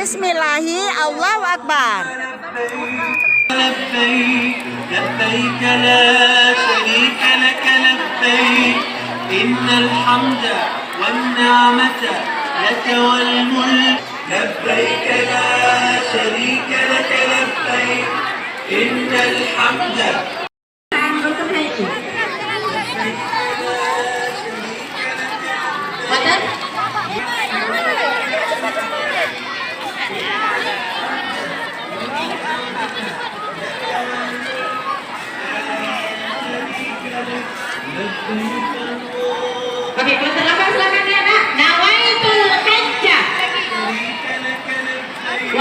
Bismillahi, Allahu Akbar. لبيك لبيك لا شريك لك لبيك إن الحمد والنعمة لك والملك لبيك لا شريك لك لبيك إن الحمد Oke, silakan.